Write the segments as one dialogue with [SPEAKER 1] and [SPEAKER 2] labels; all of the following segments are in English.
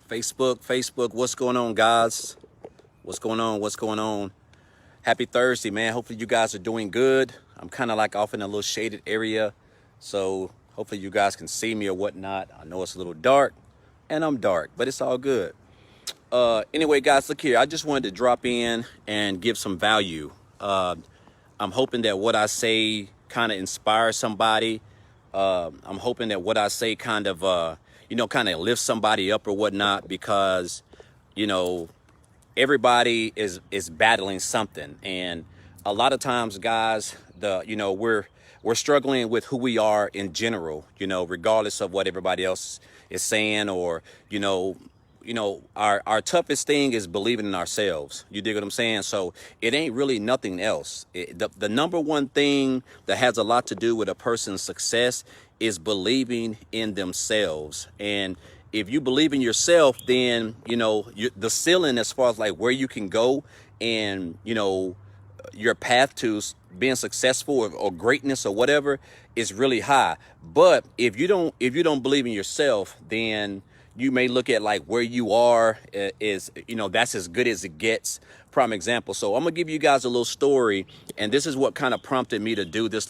[SPEAKER 1] Facebook, what's going on, guys? What's going on? What's going on? Happy Thursday, man. Hopefully you guys are doing good. I'm kind of like off in a little shaded area, so hopefully you guys can see me or whatnot. I know it's a little dark, and I'm dark, but it's all good. Anyway, guys, look here. I just wanted to drop in and give some value. I'm hoping that what I say kind of inspires somebody. I'm hoping that what I say kind of lifts somebody up or whatnot, because, everybody is battling something. And a lot of times, guys, we're struggling with who we are in general, regardless of what everybody else is saying, or, our toughest thing is believing in ourselves. You dig what I'm saying? So it ain't really nothing else. The number one thing that has a lot to do with a person's success is believing in themselves. And if you believe in yourself, then, the ceiling as far as like where you can go and, your path to being successful or greatness or whatever is really high. But if you don't believe in yourself, then you may look at like where you are is, that's as good as it gets. Prime example. So I'm gonna give you guys a little story, and this is what kind of prompted me to do this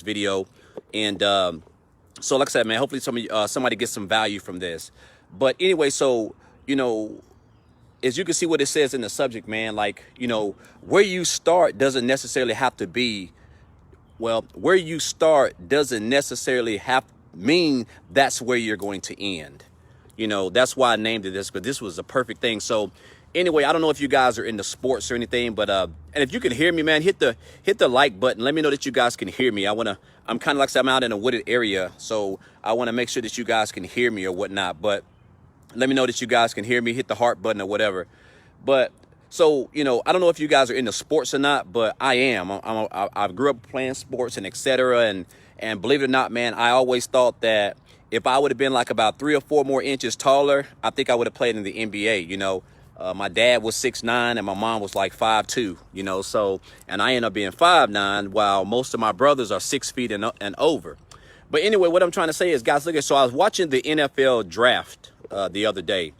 [SPEAKER 1] video. And so like I said, man, hopefully somebody gets some value from this. But anyway, so as you can see what it says in the subject, man, like, where you start doesn't necessarily have to be, where you start doesn't necessarily mean that's where you're going to end. That's why I named it this, but this was a perfect thing. So anyway, I don't know if you guys are into sports or anything, but and if you can hear me, man, hit the like button. Let me know that you guys can hear me. I'm kind of like, I'm out in a wooded area, so I want to make sure that you guys can hear me or whatnot. But let me know that you guys can hear me. Hit the heart button or whatever. But so, I don't know if you guys are into sports or not, but I am. I grew up playing sports and etc. And believe it or not, man, I always thought that if I would have been like about 3 or 4 more inches taller, I think I would have played in the NBA. My dad was 6'9" and my mom was like 5'2", so, and I ended up being 5'9", while most of my brothers are 6 feet and over. But anyway, what I'm trying to say is, guys, look at, so I was watching the NFL draft the other day,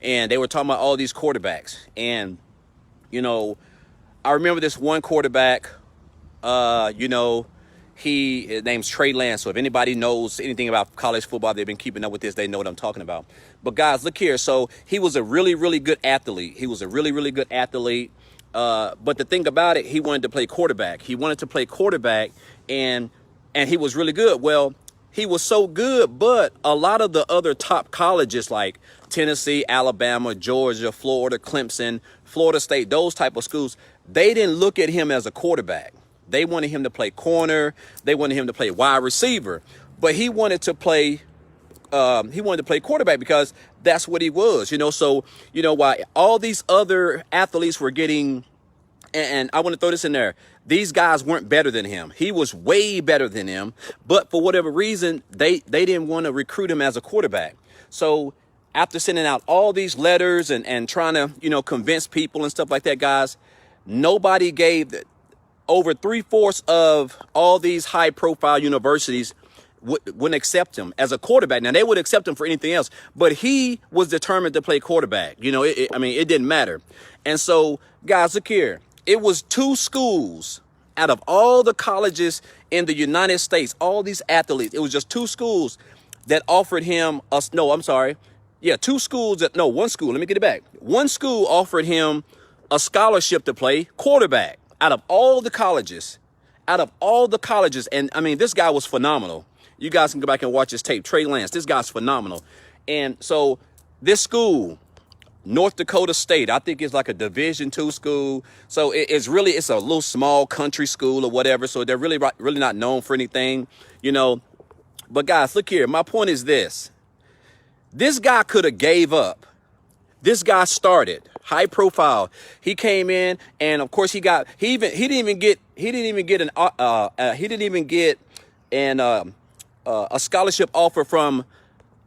[SPEAKER 1] and they were talking about all these quarterbacks. And, I remember this one quarterback, his name's Trey Lance. So if anybody knows anything about college football, they've been keeping up with this, they know what I'm talking about. But guys, look here. So he was a really, really good athlete. But the thing about it, he wanted to play quarterback. And he was really good. Well, he was so good, but a lot of the other top colleges like Tennessee, Alabama, Georgia, Florida, Clemson, Florida State, those type of schools, they didn't look at him as a quarterback. They wanted him to play corner. They wanted him to play wide receiver, but he wanted to play quarterback because that's what he was, So, while all these other athletes were getting, and I want to throw this in there, these guys weren't better than him. He was way better than him, but for whatever reason, they didn't want to recruit him as a quarterback. So after sending out all these letters and trying to, convince people and stuff like that, guys, nobody gave over 3/4 of all these high profile universities wouldn't accept him as a quarterback. Now, they would accept him for anything else, but he was determined to play quarterback. It didn't matter. And so, guys, look here. It was 2 schools out of all the colleges in the United States, all these athletes. It was just 2 schools that offered him one school. Let me get it back. One school offered him a scholarship to play quarterback out of all the colleges. And this guy was phenomenal. You guys can go back and watch his tape. Trey Lance, this guy's phenomenal. And so this school, North Dakota State, I think it's like a Division II school. So it's a little small country school or whatever. So they're really not known for anything, But guys, look here. My point is this. This guy could have gave up. This guy started high profile. He came in, and of course he didn't even get a scholarship offer from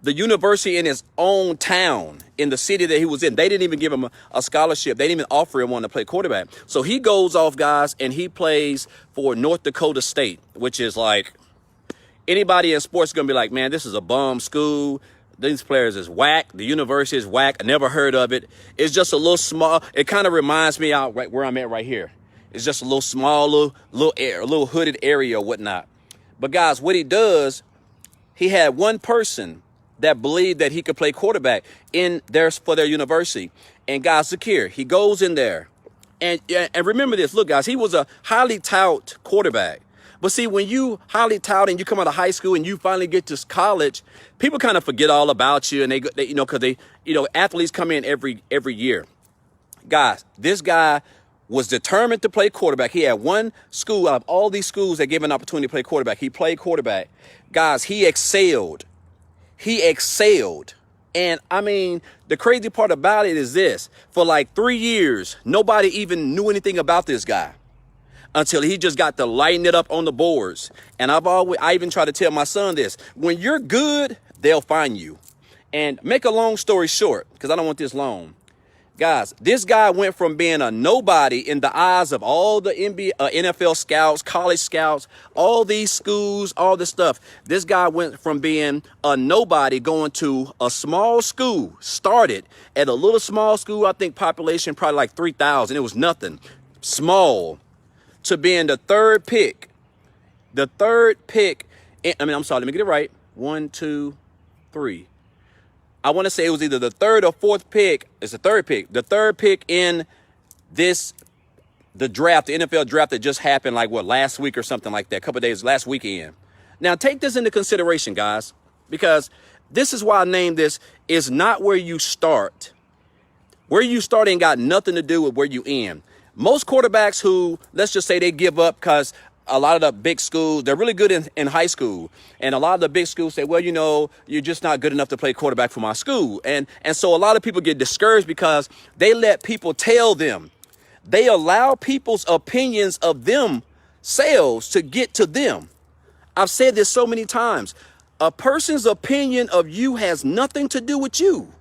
[SPEAKER 1] the university in his own town, in the city that he was in. They didn't even give him a scholarship. They didn't even offer him one to play quarterback. So he goes off, guys, and he plays for North Dakota State, which is like, anybody in sports is going to be like, man, this is a bum school. These players is whack. The university is whack. I never heard of it. It's just a little small. It kind of reminds me out right where I'm at right here. It's just a little small, little hooded area or whatnot. But guys, what he does, he had one person that believed that he could play quarterback in there for their university. And guys, look here. He goes in there. And remember this. Look, guys, he was a highly touted quarterback. But see, when you highly touted and you come out of high school and you finally get to college, people kind of forget all about you. And they because athletes come in every year. Guys, this guy was determined to play quarterback. He had one school out of all these schools that gave him an opportunity to play quarterback. He played quarterback. Guys, he excelled. He excelled. And I mean, the crazy part about it is this. For like 3 years, nobody even knew anything about this guy until he just got to lighten it up on the boards. And I even try to tell my son this. When you're good, they'll find you. And make a long story short, because I don't want this long. Guys, this guy went from being a nobody in the eyes of all the NFL scouts, college scouts, all these schools, all this stuff. This guy went from being a nobody going to a small school, started at a little small school, I think population probably like 3,000. It was nothing, small, to being the third pick. The third pick, I'm sorry, let me get it right. 1, 2, 3. I want to say it was either the third or fourth pick. It's the third pick. The third pick in the draft, the NFL draft that just happened like last week or something like that, a couple of days, last weekend. Now take this into consideration, guys, because this is why I named this is not where you start. Where you start ain't got nothing to do with where you end. Most quarterbacks who, let's just say they give up because a lot of the big schools, they're really good in high school. And a lot of the big schools say, well, you're just not good enough to play quarterback for my school. And so a lot of people get discouraged because they let people tell them. They allow people's opinions of themselves to get to them. I've said this so many times. A person's opinion of you has nothing to do with you.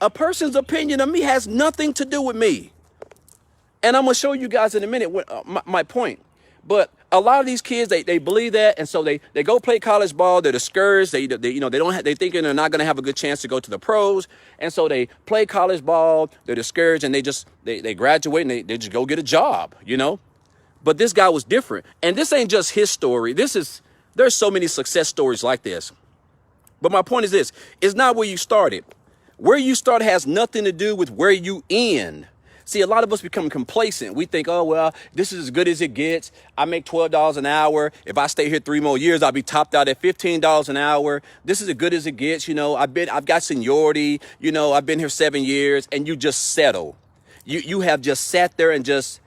[SPEAKER 1] A person's opinion of me has nothing to do with me. And I'm going to show you guys in a minute my point. But a lot of these kids, they believe that, and so they go play college ball. They're discouraged. They thinking they're not going to have a good chance to go to the pros, and so they play college ball. They're discouraged, and they graduate and they just go get a job, But this guy was different, and this ain't just his story. There's so many success stories like this. But my point is this: it's not where you started. Where you start has nothing to do with where you end. See, a lot of us become complacent. We think, oh, well, this is as good as it gets. I make $12 an hour. If I stay here 3 more years, I'll be topped out at $15 an hour. This is as good as it gets. I've got seniority. I've been here 7 years, and you just settle. You have just sat there and just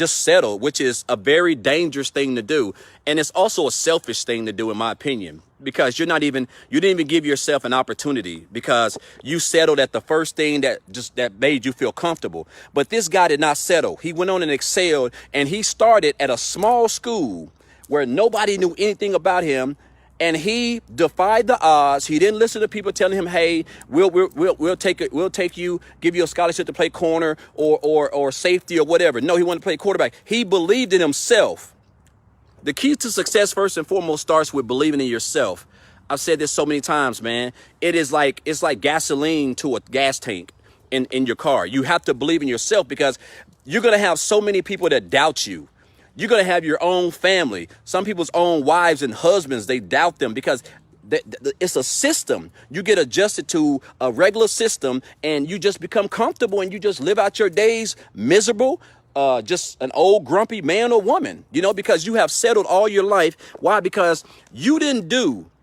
[SPEAKER 1] settle, which is a very dangerous thing to do. And it's also a selfish thing to do, in my opinion, because you didn't even give yourself an opportunity because you settled at the first thing that made you feel comfortable. But this guy did not settle. He went on and excelled, and he started at a small school where nobody knew anything about him. And he defied the odds. He didn't listen to people telling him, "Hey, we'll take it. We'll take you, give you a scholarship to play corner or safety or whatever." No, he wanted to play quarterback. He believed in himself. The key to success, first and foremost, starts with believing in yourself. I've said this so many times, man. It's like gasoline to a gas tank in your car. You have to believe in yourself because you're gonna have so many people that doubt you. You're going to have your own family. Some people's own wives and husbands, they doubt them because it's a system. You get adjusted to a regular system and you just become comfortable and you just live out your days miserable, just an old grumpy man or woman, because you have settled all your life. Why? Because you didn't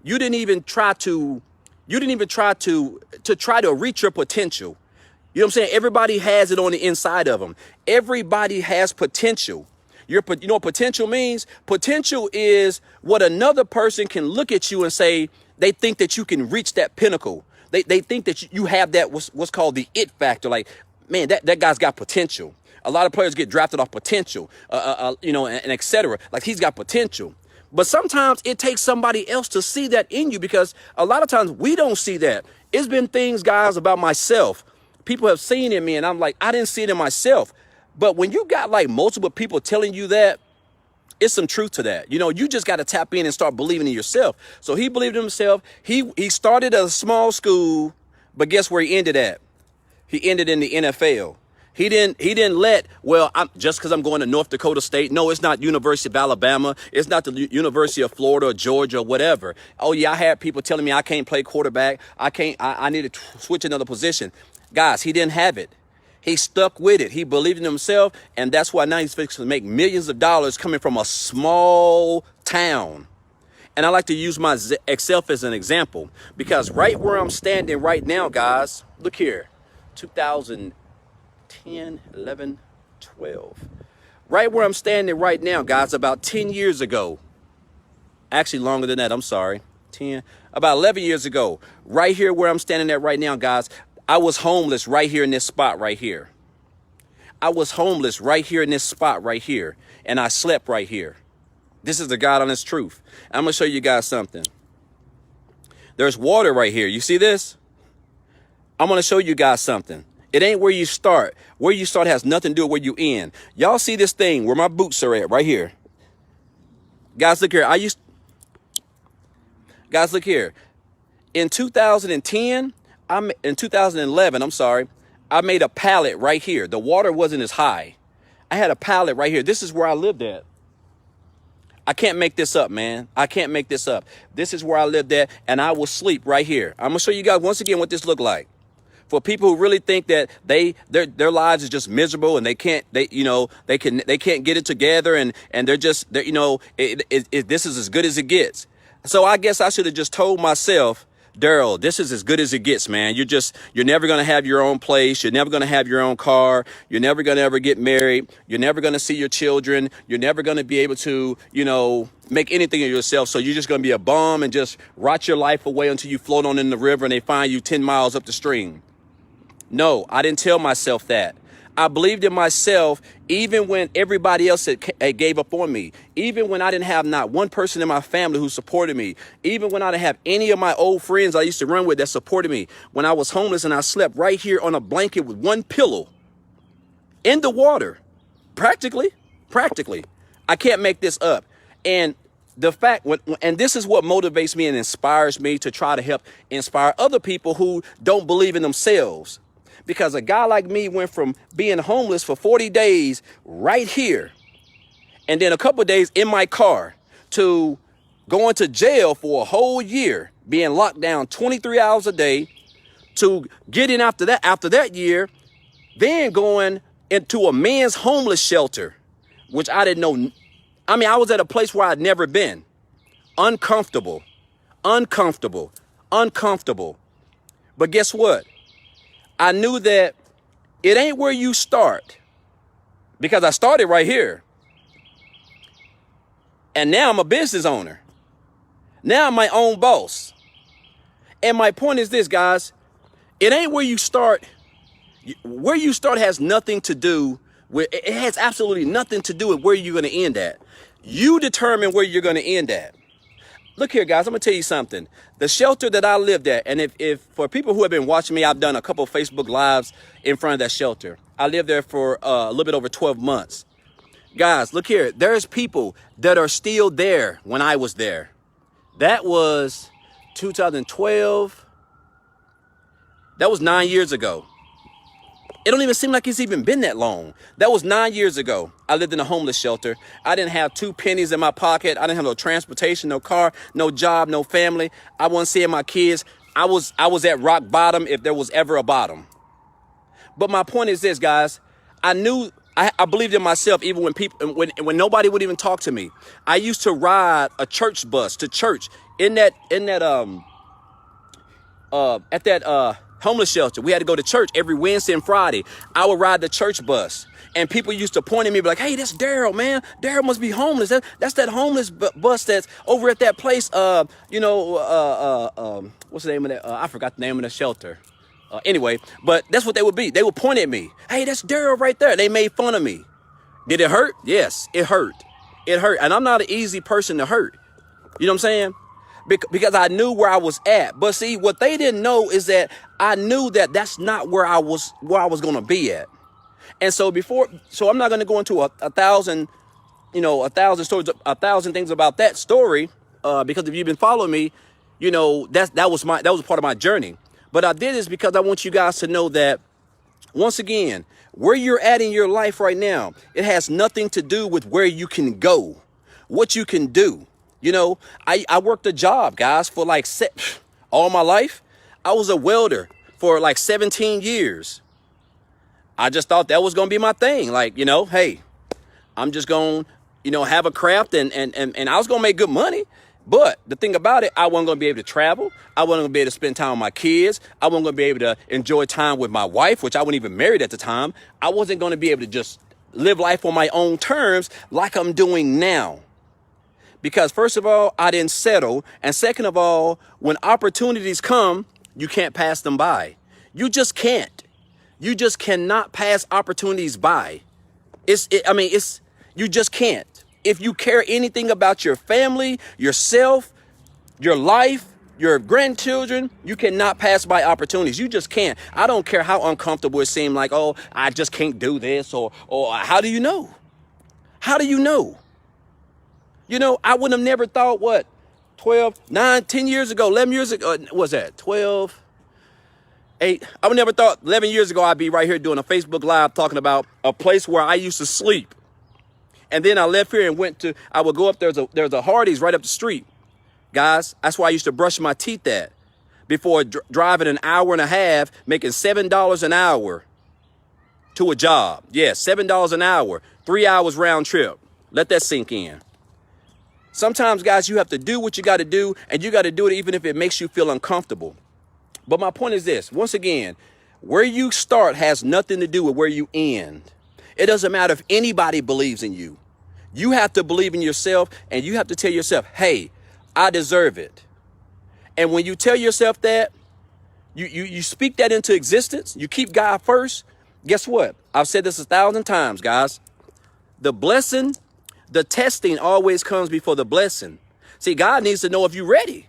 [SPEAKER 1] even try to reach your potential. You know what I'm saying? Everybody has it on the inside of them. Everybody has potential. You know what potential means? Potential is what another person can look at you and say they think that you can reach that pinnacle. They think that you have that what's called the it factor. Like, man, that guy's got potential. A lot of players get drafted off potential, and et cetera. Like, he's got potential. But sometimes it takes somebody else to see that in you because a lot of times we don't see that. It's been things, guys, about myself. People have seen in me and I'm like, I didn't see it in myself. But when you got like multiple people telling you that, It's some truth to that. You know, you just got to tap in and start believing in yourself. So he believed in himself. He started a small school, but guess where he ended at? He ended in the NFL. He didn't let, well, just because I'm going to North Dakota State. No, it's not University of Alabama. It's not the University of Florida or Georgia or whatever. Oh yeah, I had people telling me I can't play quarterback. I need to switch another position. Guys, he didn't have it. He stuck with it. He believed in himself, and that's why now he's fixing to make millions of dollars coming from a small town. And I like to use myself as an example, because right where I'm standing right now, guys, look here, 2010, 11, 12. Right where I'm standing right now, guys, about 10 years ago, actually longer than that, I'm sorry, about 11 years ago, right here where I'm standing at right now, guys, I was homeless right here in this spot right here. I was homeless right here in this spot right here, and I slept right here. This is the God honest truth. I'm going to show you guys something. There's water right here. You see this? I'm going to show you guys something. It ain't where you start. Where you start has nothing to do with where you end. Y'all see this thing where my boots are at right here. Guys, look here. Guys, look here. In 2011, I'm sorry, I made a pallet right here. The water wasn't as high. I had a pallet right here. This is where I lived at. I can't make this up, man. I can't make this up. This is where I lived at, and I will sleep right here. I'm gonna show you guys once again what this looked like. For people who really think that their lives is just miserable and they can't get it together and this is as good as it gets. So I guess I should have just told myself, Darrell, this is as good as it gets, man. You're never going to have your own place. You're never going to have your own car. You're never going to ever get married. You're never going to see your children. You're never going to be able to, make anything of yourself. So you're just going to be a bum and just rot your life away until you float on in the river and they find you 10 miles up the stream. No, I didn't tell myself that. I believed in myself even when everybody else had gave up on me, even when I didn't have not one person in my family who supported me, even when I didn't have any of my old friends I used to run with that supported me, when I was homeless and I slept right here on a blanket with one pillow in the water, practically. I can't make this up. And the fact, and this is what motivates me and inspires me to try to help inspire other people who don't believe in themselves. Because a guy like me went from being homeless for 40 days right here, and then a couple of days in my car, to going to jail for a whole year, being locked down 23 hours a day, to getting after that year, then going into a men's homeless shelter, which I didn't know. I mean, I was at a place where I'd never been. Uncomfortable. But guess what? I knew that it ain't where you start, because I started right here. And now I'm a business owner. Now I'm my own boss. And my point is this, guys, it ain't where you start. Where you start has nothing to do with, it has absolutely nothing to do with where you're going to end at. You determine where you're going to end at. Look here, guys, I'm going to tell you something. The shelter that I lived at, and if for people who have been watching me, I've done a couple of Facebook Lives in front of that shelter. I lived there for a little bit over 12 months. Guys, look here. There's people that are still there when I was there. That was 2012. That was 9 years ago. It don't even seem like it's even been that long. That was 9 years ago. I lived in a homeless shelter. I didn't have 2 pennies in my pocket. I didn't have no transportation, no car, no job, no family. I wasn't seeing my kids. I was at rock bottom if there was ever a bottom. But my point is this, guys. I believed in myself even when nobody would even talk to me. I used to ride a church bus to church at that homeless shelter. We had to go to church every Wednesday and Friday. I would ride the church bus, and people used to point at me, be like, "Hey, that's Darrell, man. Darrell must be homeless. That's that homeless bus that's over at that place. What's the name of that? I forgot the name of the shelter. Anyway, but that's what they would be. They would point at me. Hey, that's Darrell right there. They made fun of me. Did it hurt? Yes, it hurt. It hurt, and I'm not an easy person to hurt. You know what I'm saying? Because I knew where I was at. But see, what they didn't know is that I knew that that's not where I was going to be at. And so I'm not going to go into a thousand a thousand things about that story, because if you've been following me, that was part of my journey. But I did this because I want you guys to know that, once again, where you're at in your life right now, it has nothing to do with where you can go, what you can do. I worked a job, guys, for like all my life. I was a welder for like 17 years. I just thought that was going to be my thing. Like, hey, I'm just going to, have a craft and I was going to make good money. But the thing about it, I wasn't going to be able to travel. I wasn't going to be able to spend time with my kids. I wasn't going to be able to enjoy time with my wife, which I wasn't even married at the time. I wasn't going to be able to just live life on my own terms like I'm doing now. Because first of all, I didn't settle. And second of all, when opportunities come, you can't pass them by. You just can't. You just cannot pass opportunities by. You just can't. If you care anything about your family, yourself, your life, your grandchildren, you cannot pass by opportunities. You just can't. I don't care how uncomfortable it seems, like, oh, I just can't do this, or how do you know? How do you know? I would have never thought, 10 years ago, 11 years ago, what's that, 12, 8? I would never thought 11 years ago I'd be right here doing a Facebook Live talking about a place where I used to sleep. And then I left here and I would go up, there's a Hardee's right up the street. Guys, that's where I used to brush my teeth at before driving an hour and a half, making $7 an hour to a job. Yeah, $7 an hour, 3 hours round trip. Let that sink in. Sometimes, guys, you have to do what you got to do, and you got to do it even if it makes you feel uncomfortable. But my point is this, once again, where you start has nothing to do with where you end. It doesn't matter if anybody believes in you. You have to believe in yourself, and you have to tell yourself, hey, I deserve it. And when you tell yourself that, you speak that into existence, you keep God first, guess what? I've said this 1,000 times, guys. The blessing, the testing always comes before the blessing. See, God needs to know if you're ready.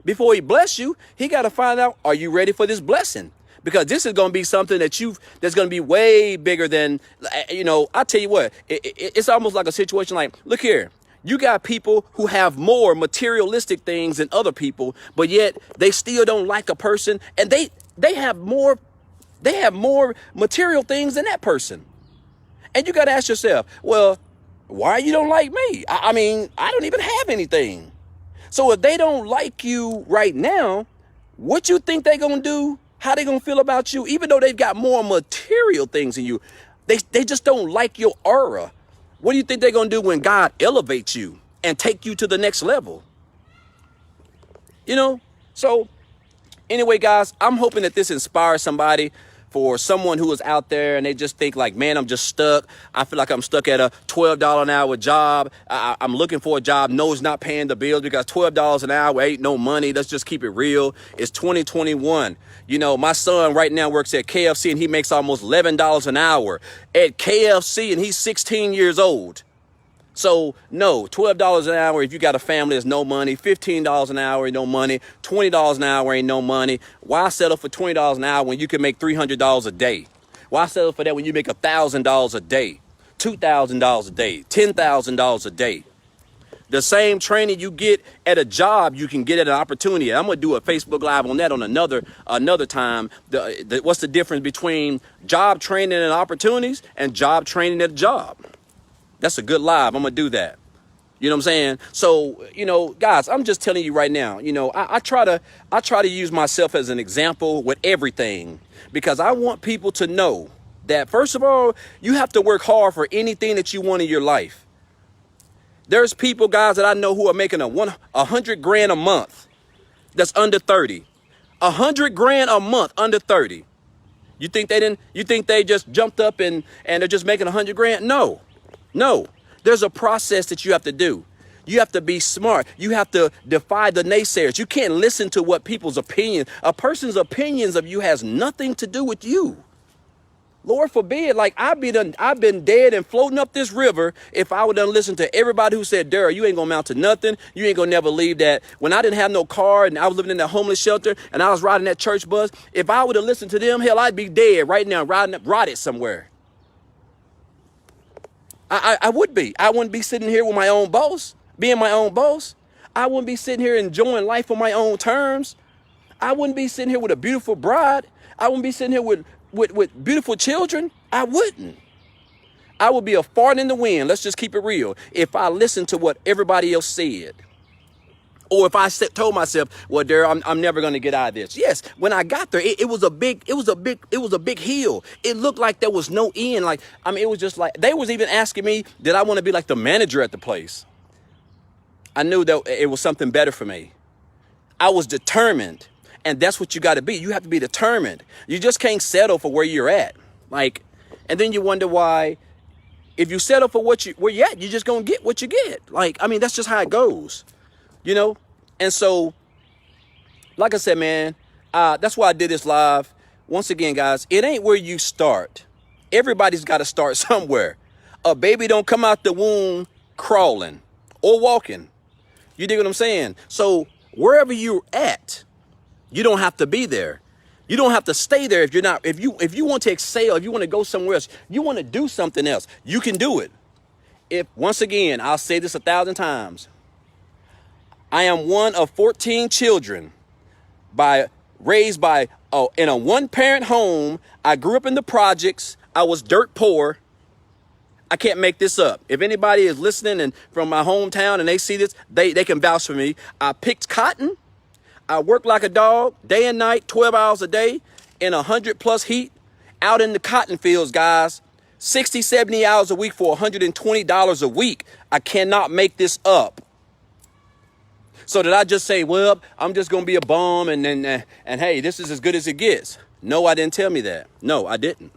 [SPEAKER 1] Before he bless you, he got to find out, are you ready for this blessing? Because this is going to be something that's going to be way bigger than, I tell you what, it's almost like a situation like, look here, you got people who have more materialistic things than other people, but yet they still don't like a person, and they have more material things than that person. And you got to ask yourself, well, why you don't like me? I don't even have anything. So if they don't like you right now, what you think they going to do? How they going to feel about you? Even though they've got more material things than you, they just don't like your aura. What do you think they're going to do when God elevates you and take you to the next level? So anyway, guys, I'm hoping that this inspires somebody. For someone who is out there and they just think like, man, I'm just stuck. I feel like I'm stuck at a $12 an hour job. I'm looking for a job. No, it's not paying the bills, because $12 an hour ain't no money. Let's just keep it real. It's 2021. My son right now works at KFC and he makes almost $11 an hour at KFC, and he's 16 years old. So no, $12 an hour if you got a family is no money. $15 an hour ain't no money. $20 an hour ain't no money. Why settle for $20 an hour when you can make $300 a day? Why settle for that when you make $1,000 a day, $2,000 a day, $10,000 a day? The same training you get at a job, you can get at an opportunity. I'm gonna do a Facebook Live on that on another time. What's the difference between job training and opportunities and job training at a job? That's a good live. I'm going to do that. You know what I'm saying? So, guys, I'm just telling you right now, I try to use myself as an example with everything, because I want people to know that, first of all, you have to work hard for anything that you want in your life. There's people, guys, that I know who are making $100,000 a month. That's under 30. $100,000 a month under 30. You think they just jumped up and they're just making $100,000? No, there's a process that you have to do. You have to be smart. You have to defy the naysayers. You can't listen to what people's opinion. A person's opinions of you has nothing to do with you. Lord forbid, like I've been dead and floating up this river if I would have listened to everybody who said, Darrell, you ain't gonna amount to nothing. You ain't gonna never leave that. When I didn't have no car and I was living in that homeless shelter and I was riding that church bus, if I would have listened to them, hell, I'd be dead right now, rotted somewhere. I would be. I wouldn't be sitting here with my own boss, being my own boss. I wouldn't be sitting here enjoying life on my own terms. I wouldn't be sitting here with a beautiful bride. I wouldn't be sitting here with beautiful children. I wouldn't. I would be a fart in the wind. Let's just keep it real. If I listened to what everybody else said, or if I told myself, well, Darrell, I'm never going to get out of this. Yes, when I got there, it was a big hill. It looked like there was no end. Like, I mean, it was just like, they was even asking me, did I want to be like the manager at the place? I knew that it was something better for me. I was determined. And that's what you got to be. You have to be determined. You just can't settle for where you're at. Like, and then you wonder why, if you settle for where you're at, you're just going to get what you get. Like, I mean, that's just how it goes, you know? And so, like I said, man, that's why I did this live. Once again, guys, it ain't where you start. Everybody's got to start somewhere. A baby don't come out the womb crawling or walking. You dig what I'm saying? So wherever you're at, you don't have to be there. You don't have to stay there if you're not. If you want to excel, if you want to go somewhere else, you want to do something else, you can do it. If, once again, I'll say this 1,000 times. I am one of 14 children raised in a one-parent home. I grew up in the projects. I was dirt poor. I can't make this up. If anybody is listening and from my hometown and they see this, they can vouch for me. I picked cotton. I worked like a dog day and night, 12 hours a day in 100+ heat out in the cotton fields, guys. 60, 70 hours a week for $120 a week. I cannot make this up. So did I just say, well, I'm just going to be a bum and hey, this is as good as it gets? No, I didn't tell me that. No, I didn't.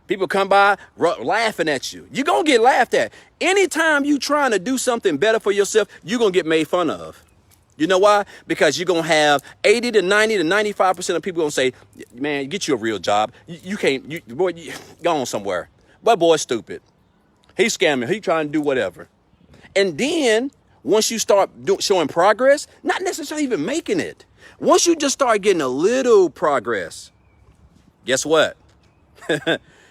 [SPEAKER 1] People come by laughing at you. You're going to get laughed at. Anytime you trying to do something better for yourself, you're going to get made fun of. You know why? Because you're going to have 80 to 90 to 95% of people going to say, man, get you a real job. You can't, boy, go on somewhere. But boy's stupid. He's scamming. He's trying to do whatever. And then once you start showing progress, not necessarily even making it. Once you just start getting a little progress, guess what?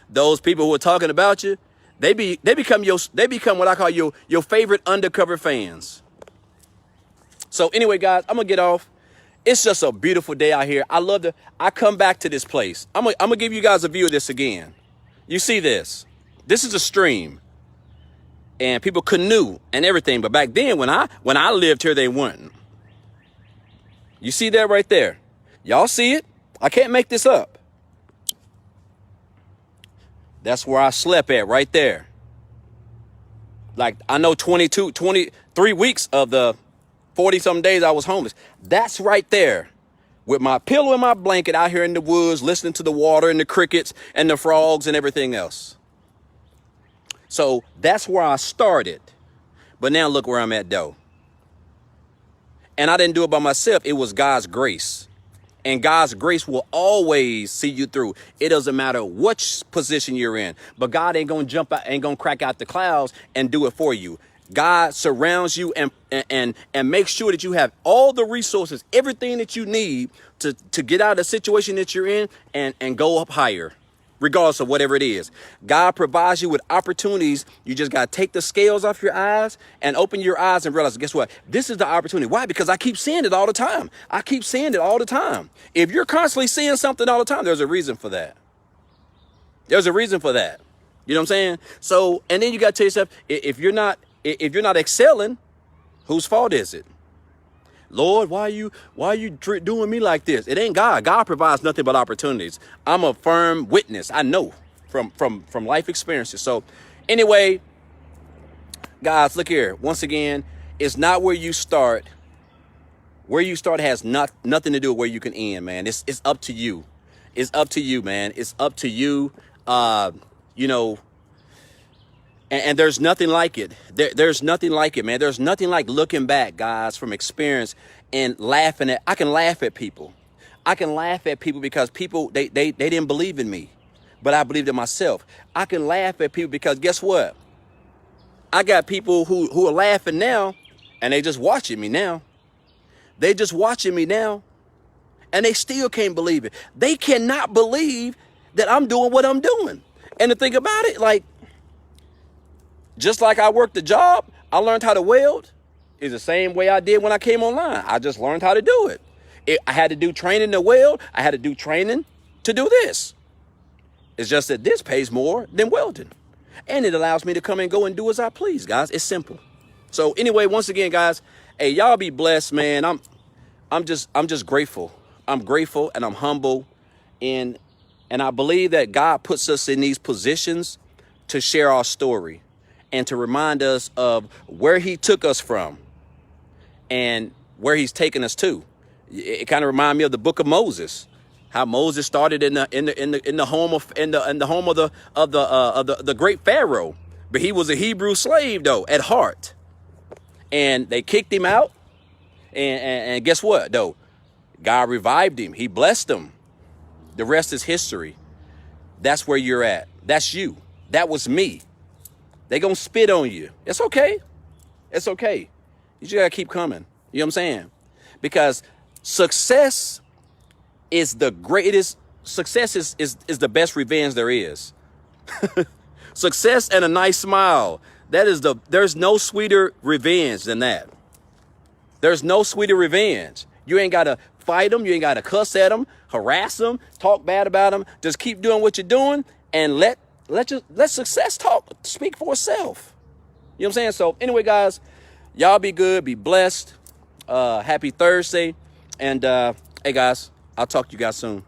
[SPEAKER 1] Those people who are talking about you, they become what I call your favorite undercover fans. So anyway, guys, I'm gonna get off. It's just a beautiful day out here. I come back to this place. I'm gonna give you guys a view of this again. You see this? This is a stream. And people canoe and everything. But back then when I lived here, they weren't. You see that right there? Y'all see it? I can't make this up. That's where I slept at right there. Like, I know 23 weeks of the 40-something days I was homeless. That's right there with my pillow and my blanket out here in the woods, listening to the water and the crickets and the frogs and everything else. So that's where I started. But now look where I'm at, though. And I didn't do it by myself. It was God's grace. And God's grace will always see you through. It doesn't matter what position you're in. But God ain't going to jump out, ain't going to crack out the clouds and do it for you. God surrounds you and make sure that you have all the resources, everything that you need to get out of the situation that you're in and go up higher, regardless of whatever it is. God provides you with opportunities. You just got to take the scales off your eyes and open your eyes and realize, guess what? This is the opportunity. Why? Because I keep seeing it all the time. I keep seeing it all the time. If you're constantly seeing something all the time, there's a reason for that. There's a reason for that. You know what I'm saying? So, and then you got to tell yourself, if you're not excelling, whose fault is it? Lord, why are you doing me like this? It ain't God. God provides nothing but opportunities. I'm a firm witness. I know from life experiences. So anyway, guys, look here. Once again, it's not where you start. Where you start has nothing to do with where you can end, man. It's up to you. It's up to you, man. It's up to you. You know, and there's nothing like it. There's nothing like it, man. There's nothing like looking back, guys, from experience and laughing at. I can laugh at people. I can laugh at people because people, they didn't believe in me, but I believed in myself. I can laugh at people because guess what? I got people who are laughing now and they just watching me now. They just watching me now and they still can't believe it. They cannot believe that I'm doing what I'm doing. And the thing about it, like, Just like I worked the job, I learned how to weld. Is the same way I did when I came online. I just learned how to do it. I had to do training to weld. I had to do training to do this. It's just that this pays more than welding. And it allows me to come and go and do as I please, guys. It's simple. So anyway, once again, guys, hey, y'all be blessed, man. I'm just grateful. I'm grateful and I'm humble. And I believe that God puts us in these positions to share our story and to remind us of where he took us from and where he's taken us to. It kind of reminds me of the book of Moses, how Moses started in the home of the great Pharaoh, but he was a Hebrew slave though at heart, and they kicked him out, and guess what though? God revived him. He blessed him. The rest is history. That's where you're at. That's you. That was me. They gonna spit on you. It's okay. It's okay. You just gotta keep coming. You know what I'm saying? Because success is the greatest. Success is the best revenge there is. Success and a nice smile. There's no sweeter revenge than that. There's no sweeter revenge. You ain't gotta fight them. You ain't gotta cuss at them, harass them, talk bad about them. Just keep doing what you're doing and let success speak for itself. You know what I'm saying? So anyway, guys, y'all be good, be blessed. Happy Thursday. And hey guys, I'll talk to you guys soon.